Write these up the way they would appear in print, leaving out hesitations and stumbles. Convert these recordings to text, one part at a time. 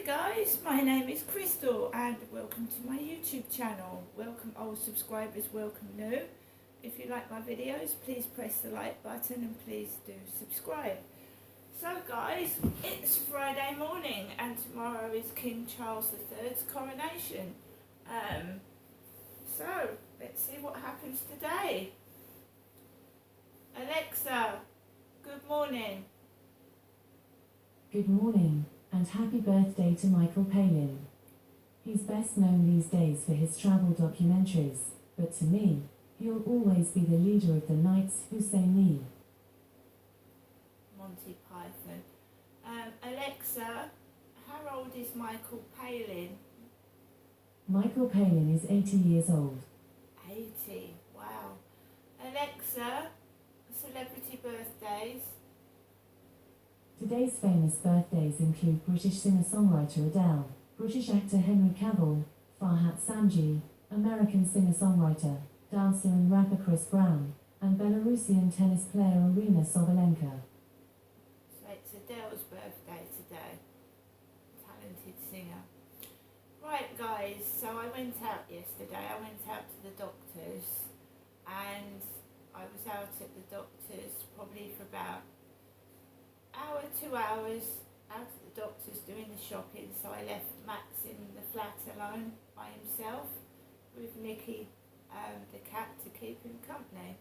Guys, my name is Crystal and welcome to my YouTube channel. Welcome old subscribers, welcome new. If you like my videos, please press the like button and please do subscribe. So guys, it's Friday morning and tomorrow is King Charles III's coronation. So let's see what happens today. Alexa, good morning. Good morning, and happy birthday to Michael Palin. He's best known these days for his travel documentaries, but to me, he'll always be the leader of the Knights Who Say Me. Monty Python. Alexa, how old is Michael Palin? Michael Palin is 80 years old. 80, wow. Alexa, celebrity birthdays. Today's famous birthdays include British singer-songwriter Adele, British actor Henry Cavill, Farhat Samji, American singer-songwriter, dancer and rapper Chris Brown, and Belarusian tennis player Aryna Sabalenka. So it's Adele's birthday today. Talented singer. Right guys, so I went out yesterday. I went out to the doctor's and I was out at the doctor's probably for about hour, 2 hours out at the doctor's doing the shopping, so I left Max in the flat alone by himself with Nikki, the cat, to keep him company,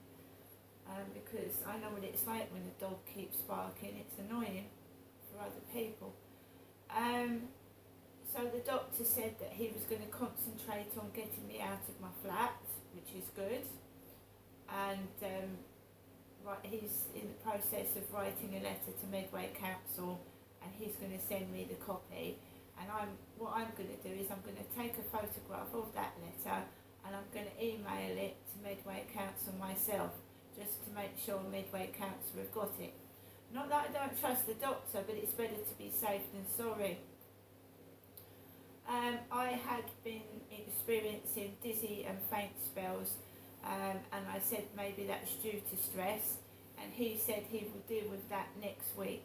because I know what it's like when the dog keeps barking. It's annoying for other people. So the doctor said that he was going to concentrate on getting me out of my flat, which is good, and he's in the process of writing a letter to Medway Council and he's going to send me the copy, and what I'm going to do is I'm going to take a photograph of that letter and I'm going to email it to Medway Council myself, just to make sure Medway Council have got it. Not that I don't trust the doctor, but it's better to be safe than sorry. I had been experiencing dizzy and faint spells, and I said maybe that's due to stress, and he said he will deal with that next week.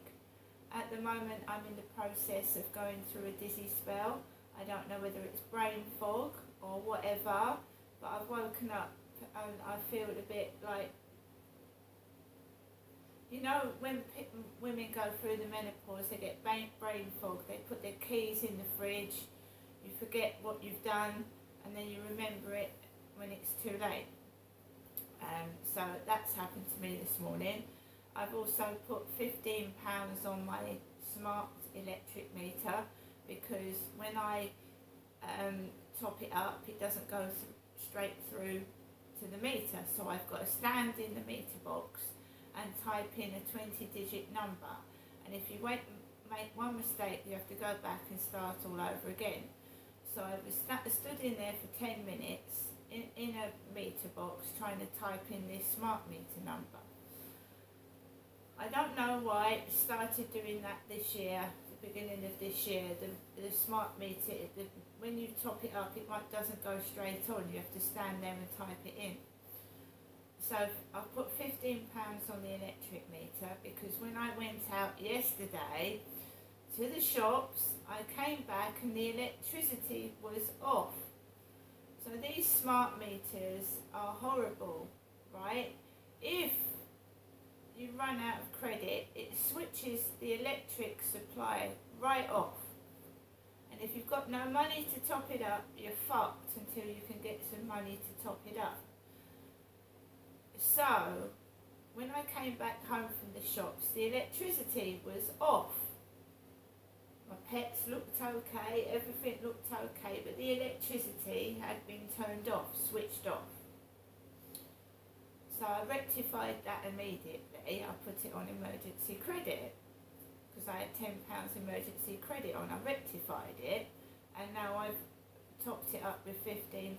At the moment I'm in the process of going through a dizzy spell. I don't know whether it's brain fog or whatever, but I've woken up and I feel a bit like, you know, when women go through the menopause, they get brain fog. They put their keys in the fridge, you forget what you've done, and then you remember it when it's too late. So that's happened to me this morning. I've also put £15 on my smart electric meter, because when I top it up, it doesn't go straight through to the meter. So I've got to stand in the meter box and type in a 20-digit number. And if you make one mistake, you have to go back and start all over again. So I was stood in there for 10 minutes in a meter box trying to type in this smart meter number. I don't know why I started doing that this year, the beginning of this year. The smart meter, when you top it up, it doesn't go straight on. You have to stand there and type it in. So I put £15 on the electric meter, because when I went out yesterday to the shops, I came back and the electricity was off. So these smart meters are horrible, right? If you run out of credit, it switches the electric supply right off. And if you've got no money to top it up, you're fucked until you can get some money to top it up. So when I came back home from the shops, the electricity was off. My pets looked okay, everything looked okay, but the electricity had been turned off, switched off. So I rectified that immediately. I put it on emergency credit, because I had £10 emergency credit on. I rectified it, and now I've topped it up with £15.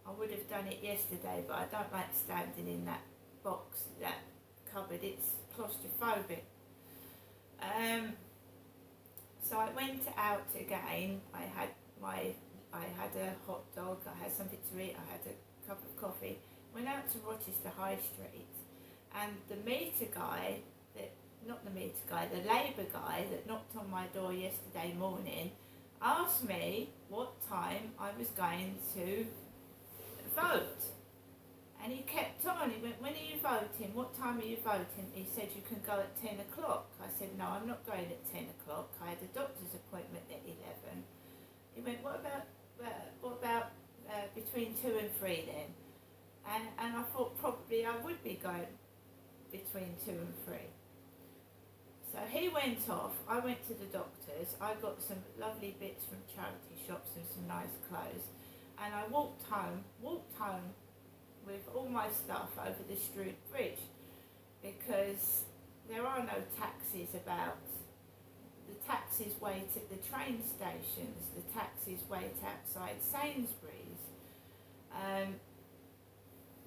I would have done it yesterday, but I don't like standing in that box, that cupboard. It's claustrophobic. So I went out again. I had a hot dog, I had something to eat, I had a cup of coffee. Went out to Rochester High Street, and the meter guy that not the meter guy, the Labour guy that knocked on my door yesterday morning, asked me what time I was going to vote. And he kept on, he went, when are you voting? What time are you voting? He said, you can go at 10 o'clock. I said, no, I'm not going at 10 o'clock. I had a doctor's appointment at 11. He went, what about between 2 and 3 then? And I thought probably I would be going between 2 and 3. So he went off, I went to the doctor's, I got some lovely bits from charity shops and some nice clothes, and I walked home with all my stuff over the Strood Bridge, because there are no taxis about. The taxis wait at the train stations, the taxis wait outside Sainsbury's.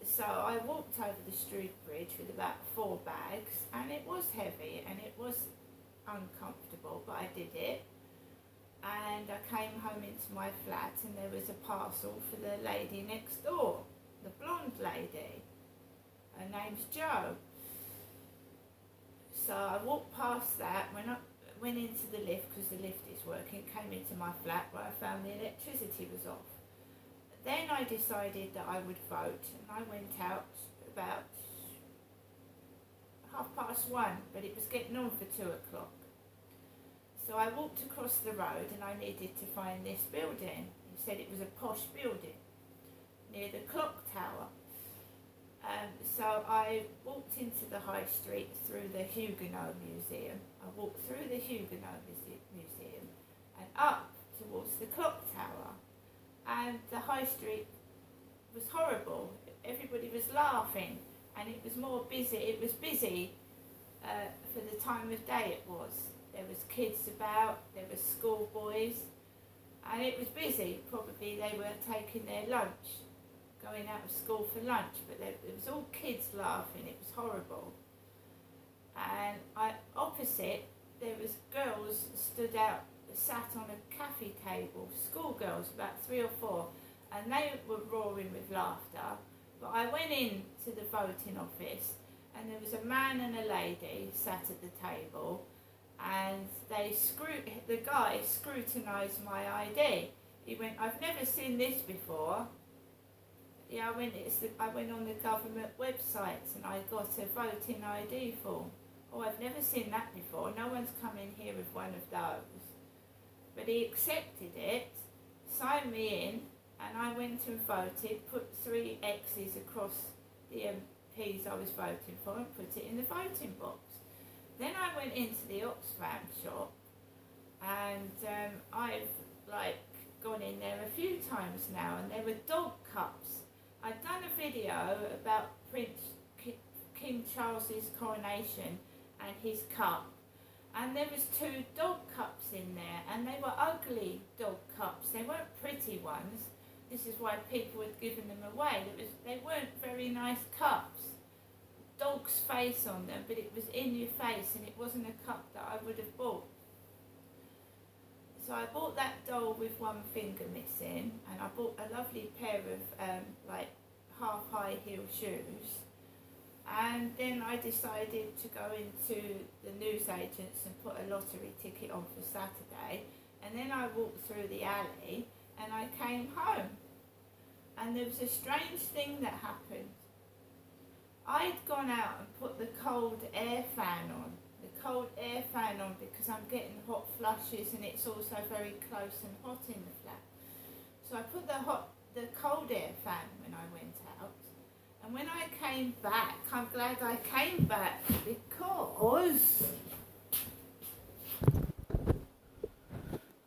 So I walked over the Strood Bridge with about 4 bags, and it was heavy and it was uncomfortable, but I did it. And I came home into my flat and there was a parcel for the lady next door, the blonde lady. Her name's Jo. So I walked past that, went into the lift because the lift is working, came into my flat where I found the electricity was off. Then I decided that I would vote, and I went out about 1:30, but it was getting on for 2 o'clock. So I walked across the road and I needed to find this building. He said it was a posh building near the clock tower. So I walked into the High Street through the Huguenot Museum. I walked through the Huguenot Museum and up towards the clock tower. And the High Street was horrible. Everybody was laughing, and it was more busy. It was busy for the time of day it was. There was kids about, there were schoolboys, and it was busy. Probably they were taking their lunch, going out of school for lunch, but it was all kids laughing. It was horrible. And opposite, there was girls stood out, sat on a cafe table, schoolgirls, about 3 or 4, and they were roaring with laughter. But I went in to the voting office, and there was a man and a lady sat at the table, and the guy scrutinised my ID. He went, I've never seen this before. Yeah, I went on the government website and I got a voting ID form. Oh, I've never seen that before. No one's come in here with one of those. But he accepted it, signed me in, and I went and voted, put 3 X's across the MPs I was voting for and put it in the voting box. Then I went into the Oxfam shop, and I've gone in there a few times now, and there were dog cups. I'd done a video about King Charles's coronation and his cup, and there was 2 dog cups in there, and they were ugly dog cups. They weren't pretty ones. This is why people had given them away. They weren't very nice cups. Dog's face on them, but it was in your face, and it wasn't a cup that I would have bought. So I bought that doll with 1 finger missing, and I bought a lovely pair of half high heel shoes. And then I decided to go into the newsagents and put a lottery ticket on for Saturday. And then I walked through the alley and I came home. And there was a strange thing that happened. I'd gone out and put the cold air fan on. Because I'm getting hot flushes and it's also very close and hot in the flat. So I put the cold air fan when I went out. And when I came back, I'm glad I came back because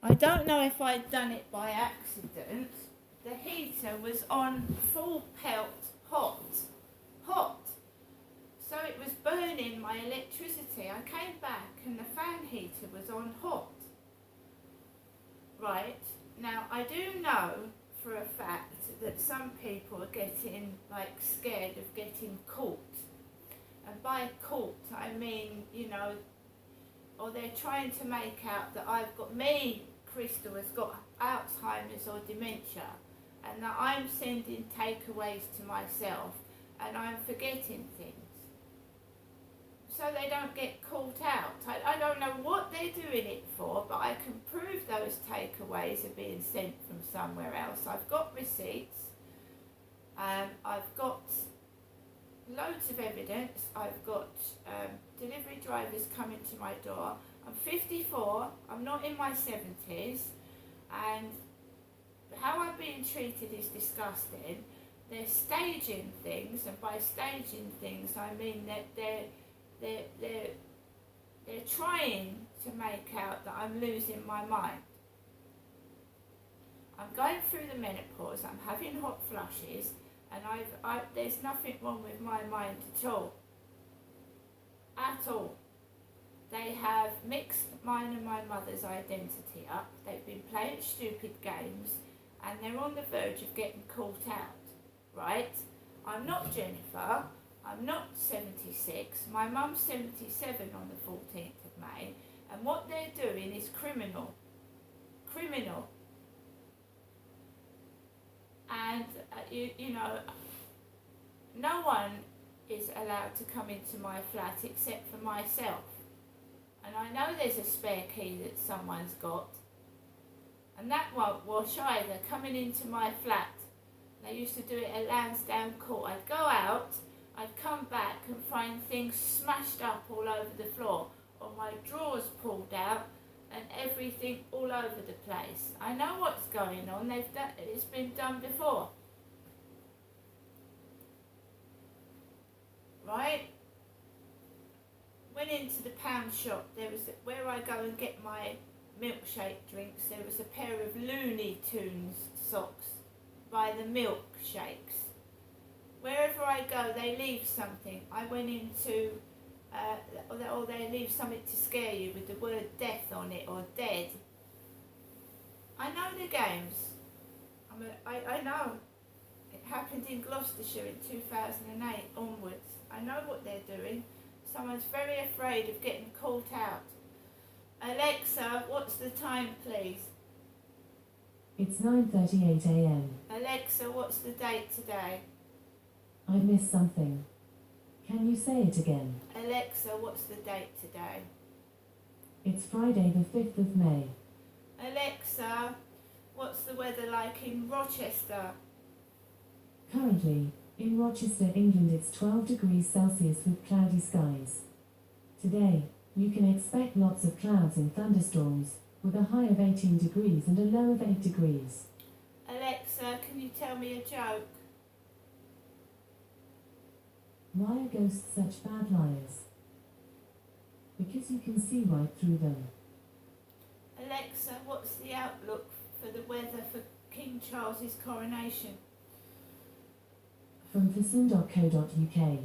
I don't know if I'd done it by accident. The heater was on full pelt hot. So it was burning my electricity. I came back and the fan heater was on hot. Right, now I do know for a fact that some people are getting scared of getting caught. And by caught I mean, or they're trying to make out that Crystal has got Alzheimer's or dementia, and that I'm sending takeaways to myself and I'm forgetting things. So they they don't get caught out. I don't know what they're doing it for, but I can prove those takeaways are being sent from somewhere else. I've got receipts. I've got loads of evidence. I've got delivery drivers coming to my door. I'm 54, I'm not in my 70s, and how I'm being treated is disgusting. They're staging things, and by staging things I mean that they're trying to make out that I'm losing my mind. I'm going through the menopause, I'm having hot flushes, and there's nothing wrong with my mind at all. At all. They have mixed mine and my mother's identity up. They've been playing stupid games, and they're on the verge of getting caught out, right? I'm not Jennifer. I'm not 76. My mum's 77 on the 14th of May, and what they're doing is criminal. Criminal. And, you know, no one is allowed to come into my flat except for myself. And I know there's a spare key that someone's got, and that won't wash either, coming into my flat. They used to do it at Lansdowne Court. I'd go out, I'd come back and find things smashed up all over the floor, or my drawers pulled out, and everything all over the place. I know what's going on. It's been done before. Right? Went into the pound shop. There was where I go and get my milkshake drinks. There was a pair of Looney Tunes socks by the milkshakes. Wherever I go, they leave something. I went into, or they leave something to scare you with the word death on it or dead. I know the games. I know. It happened in Gloucestershire in 2008 onwards. I know what they're doing. Someone's very afraid of getting caught out. Alexa, what's the time, please? It's 9:38 a.m. Alexa, what's the date today? I missed something. Can you say it again? Alexa, what's the date today? It's Friday the 5th of May. Alexa, what's the weather like in Rochester? Currently, in Rochester, England, it's 12 degrees Celsius with cloudy skies. Today, you can expect lots of clouds and thunderstorms, with a high of 18 degrees and a low of 8 degrees. Alexa, can you tell me a joke? Why are ghosts such bad liars? Because you can see right through them. Alexa, what's the outlook for the weather for King Charles's coronation? From thesun.co.uk.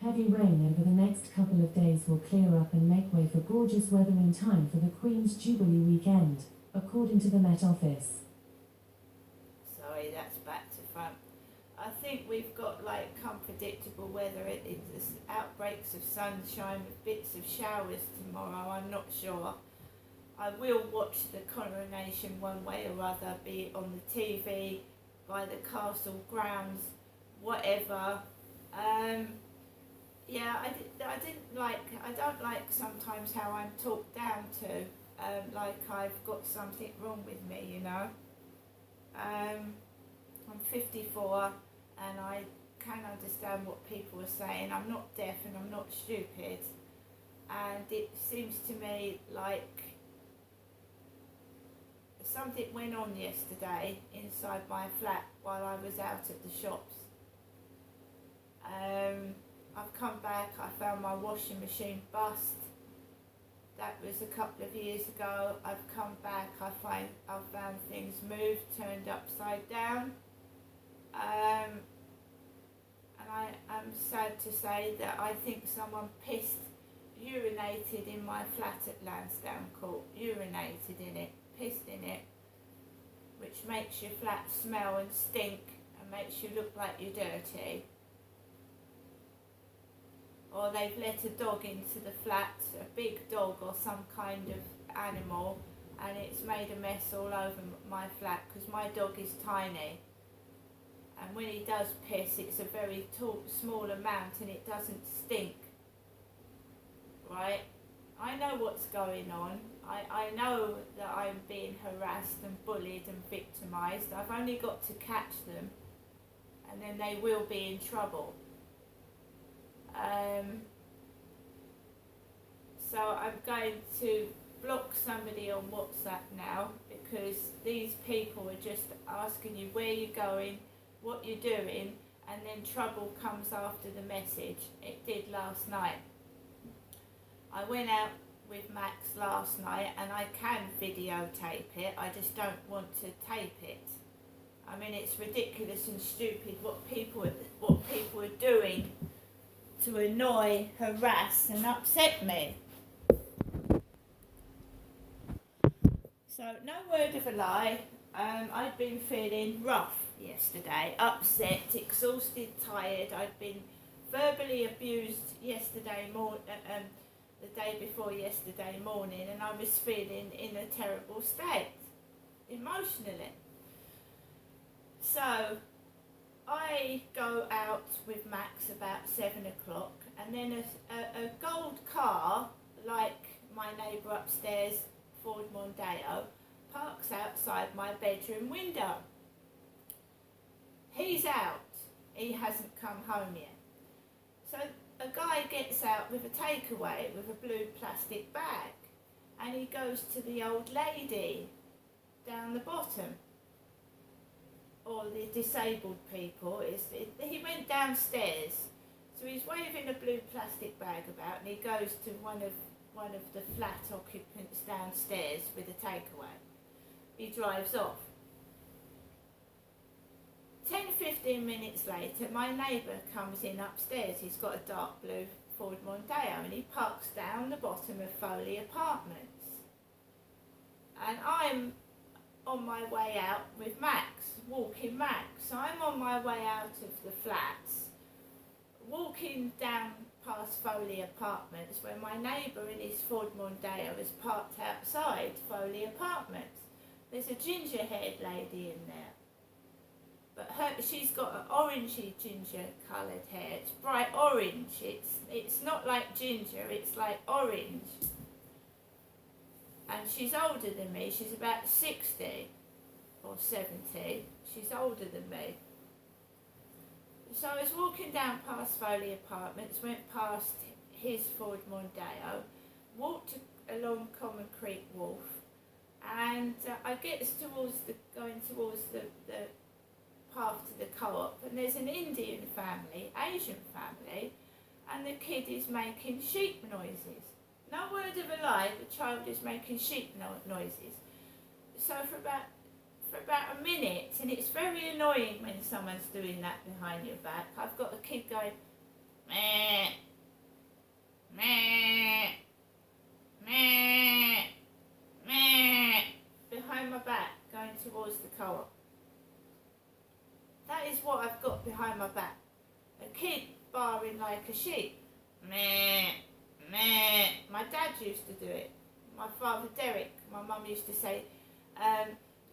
Heavy rain over the next couple of days will clear up and make way for gorgeous weather in time for the Queen's Jubilee weekend, according to the Met Office. Sorry, that's back to front. I think we've got like unpredictable weather. It's outbreaks of sunshine with bits of showers tomorrow. I'm not sure. I will watch the coronation one way or other, be it on the TV, by the castle grounds, whatever. Yeah, I don't like sometimes how I'm talked down to, like I've got something wrong with me, you know. I'm 54 and I can understand what people are saying. I'm not deaf and I'm not stupid, and it seems to me like something went on yesterday inside my flat while I was out at the shops. I've come back, I found my washing machine bust. That was a couple of years ago. I've come back, I've found things moved, turned upside down. And I'm sad to say that I think someone urinated in my flat at Lansdowne Court, urinated in it, pissed in it, which makes your flat smell and stink and makes you look like you're dirty. Or they've let a dog into the flat, a big dog or some kind of animal, and it's made a mess all over my flat because my dog is tiny. And when he does piss, it's a very small amount and it doesn't stink. right? I know what's going on. I know that I'm being harassed and bullied and victimised. I've only got to catch them and then they will be in trouble. So I'm going to block somebody on WhatsApp now because these people are just asking you where you're going, what you're doing, and then trouble comes after the message. It did last night. I went out with Max last night and I can videotape it, I just don't want to tape it. I mean, it's ridiculous and stupid what people are doing to annoy, harass and upset me. So, no word of a lie, I'd been feeling rough yesterday, upset, exhausted, tired. I'd been verbally abused yesterday morning, the day before yesterday morning, and I was feeling in a terrible state, emotionally. So, I go out with Max about 7 o'clock, and then a gold car, like my neighbour upstairs, Ford Mondeo, parks outside my bedroom window. He's out. He hasn't come home yet. So a guy gets out with a takeaway with a blue plastic bag, and he goes to the old lady down the bottom, or the disabled people. He went downstairs, so he's waving a blue plastic bag about, and he goes to one of the flat occupants downstairs with a takeaway. He drives off. 10-15 minutes later, my neighbour comes in upstairs. He's got a dark blue Ford Mondeo, and he parks down the bottom of Foley Apartments. And I'm on my way out with Max, walking Max. So I'm on my way out of the flats, walking down past Foley Apartments, where my neighbour in his Ford Mondeo is parked outside Foley Apartments. There's a ginger-haired lady in there, but she's got an orangey ginger coloured hair. It's bright orange. It's not like ginger, it's like orange. And she's older than me. She's about 60 or 70. She's older than me. So I was walking down past Foley Apartments, went past his Ford Mondeo, walked along Common Creek Wharf, and I get going towards the path to the co-op, and there's an Indian family, Asian family, and the kid is making sheep noises. No word of a lie, the child is making sheep noises. So for about a minute, and it's very annoying when someone's doing that behind your back. I've got a kid going, meh, meh, meh, meh, behind my back, going towards the co-op. That is what I've got behind my back. A kid barring like a sheep. Meh, meh. My dad used to do it. My father Derek, my mum used to say,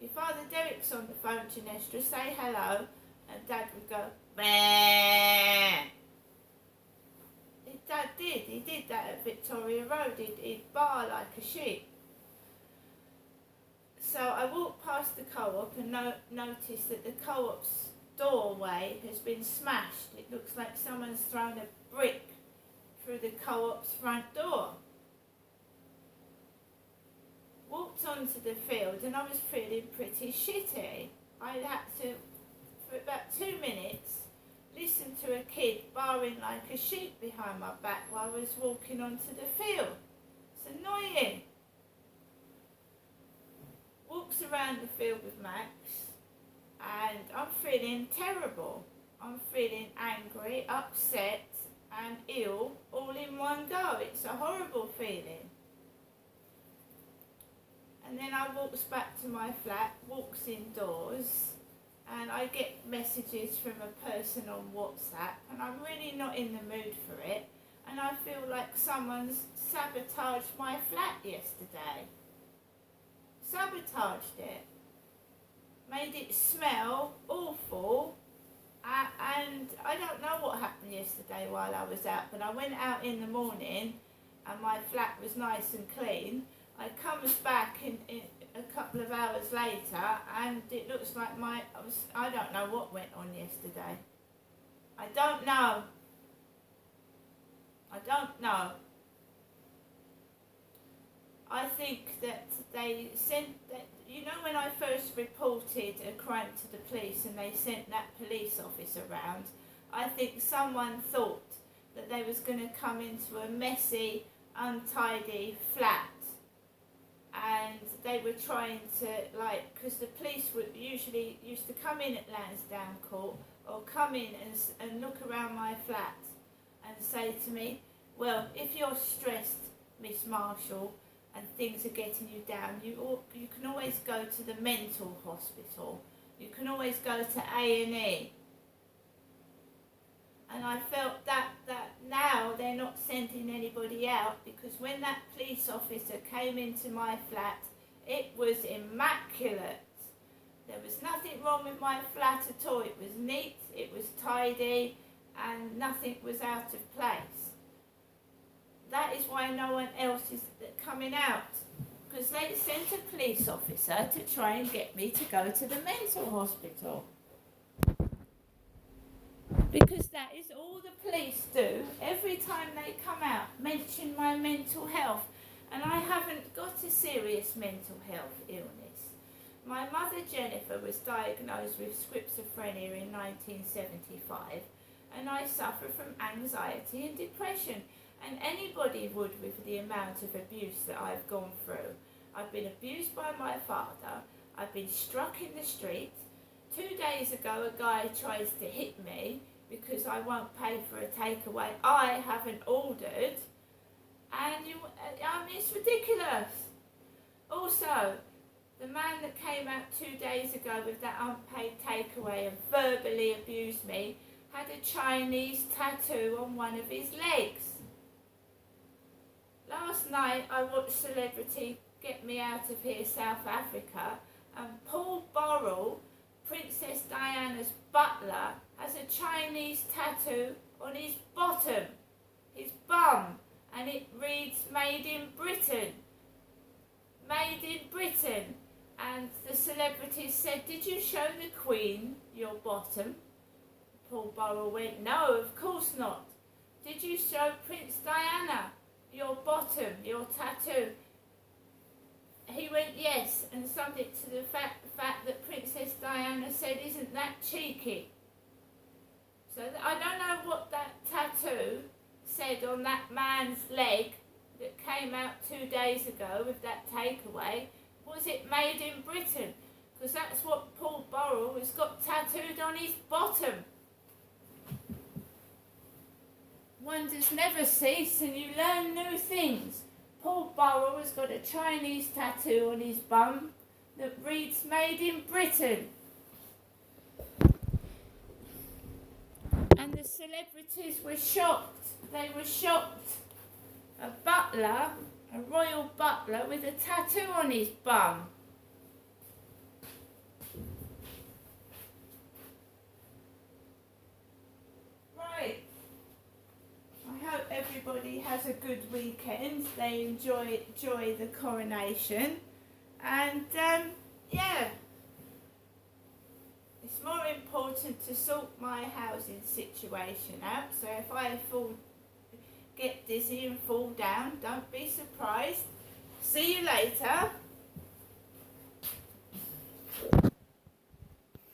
your father Derek's on the phone to Nestra, say hello, and Dad would go, meh. His dad did, he did that at Victoria Road, he'd bar like a sheep. So I walked past the co-op and noticed that the co-op's doorway has been smashed. It looks like someone's thrown a brick through the co-op's front door. Walked onto the field and I was feeling pretty shitty. I had to, for about 2 minutes, listen to a kid barring like a sheep behind my back while I was walking onto the field. It's annoying. Walks around the field with Max, and I'm feeling terrible. I'm feeling angry, upset and ill all in one go. It's a horrible feeling. And then I walks back to my flat, walks indoors, and I get messages from a person on WhatsApp, and I'm really not in the mood for it, and I feel like someone's sabotaged my flat yesterday. Sabotaged it. Made it smell awful, and I don't know what happened yesterday while I was out, but I went out in the morning and my flat was nice and clean. I comes back in a couple of hours later, and it looks like I don't know what went on yesterday. I don't know. I think that they sent that, when I first reported a crime to the police and they sent that police officer round, I think someone thought that they was going to come into a messy, untidy flat, and they were trying to, because the police would usually used to come in at Lansdowne Court or come in and look around my flat and say to me, well, if you're stressed, Miss Marshall, and things are getting you down, you can always go to the mental hospital. You can always go to A&E. And I felt that now they're not sending anybody out, because when that police officer came into my flat, it was immaculate. There was nothing wrong with my flat at all. It was neat, it was tidy, and nothing was out of place. That is why no one else is coming out, because they sent a police officer to try and get me to go to the mental hospital. Because that is all the police do. Every time they come out, mention my mental health. And I haven't got a serious mental health illness. My mother Jennifer was diagnosed with schizophrenia in 1975, and I suffer from anxiety and depression. And anybody would, with the amount of abuse that I've gone through. I've been abused by my father. I've been struck in the street. 2 days ago, a guy tries to hit me because I won't pay for a takeaway I haven't ordered. And it's ridiculous. Also, the man that came out 2 days ago with that unpaid takeaway and verbally abused me had a Chinese tattoo on one of his legs. Last night I watched Celebrity Get Me Out of Here South Africa, and Paul Burrell, Princess Diana's butler, has a Chinese tattoo on his bottom, his bum, and it reads Made in Britain. Made in Britain. And the celebrities said, did you show the Queen your bottom? Paul Burrell went, no, of course not. Did you show Prince Diana your bottom, your tattoo? He went, yes, and subject to the fact that Princess Diana said, isn't that cheeky? So I don't know what that tattoo said on that man's leg that came out 2 days ago with that takeaway. Was it Made in Britain? Because that's what Paul Burrell has got tattooed on his bottom. Wonders never cease, and you learn new things. Paul Burrell has got a Chinese tattoo on his bum that reads Made in Britain. And the celebrities were shocked. They were shocked. A butler, a royal butler with a tattoo on his bum. Right. I hope everybody has a good weekend. They enjoy the coronation, and yeah, it's more important to sort my housing situation out. So if I get dizzy and fall down, don't be surprised. See you later.